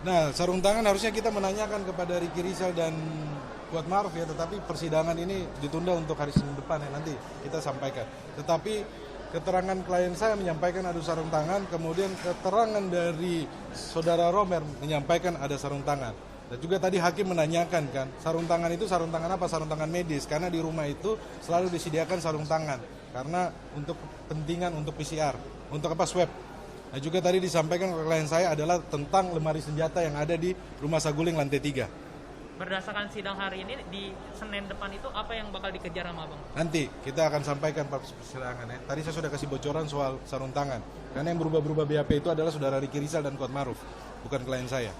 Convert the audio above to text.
Nah, sarung tangan harusnya kita menanyakan kepada Ricky Rizal dan Kuat Maruf ya, tetapi persidangan ini ditunda untuk hari Senin depan ya, nanti kita sampaikan. Tetapi keterangan klien saya menyampaikan ada sarung tangan, kemudian keterangan dari saudara Romer menyampaikan ada sarung tangan. Dan juga tadi hakim menanyakan kan, sarung tangan itu sarung tangan apa? Sarung tangan medis, karena di rumah itu selalu disediakan sarung tangan. Karena untuk kepentingan untuk PCR, untuk apa swab. Nah juga tadi disampaikan ke klien saya adalah tentang lemari senjata yang ada di Rumah Saguling lantai 3. Berdasarkan sidang hari ini di Senin depan itu apa yang bakal dikejar sama Abang? Nanti kita akan sampaikan pas persidangan ya. Tadi saya sudah kasih bocoran soal sarung tangan. Karena yang berubah-berubah BAP itu adalah saudara Ricky Rizal dan Kuat Maruf, bukan klien saya.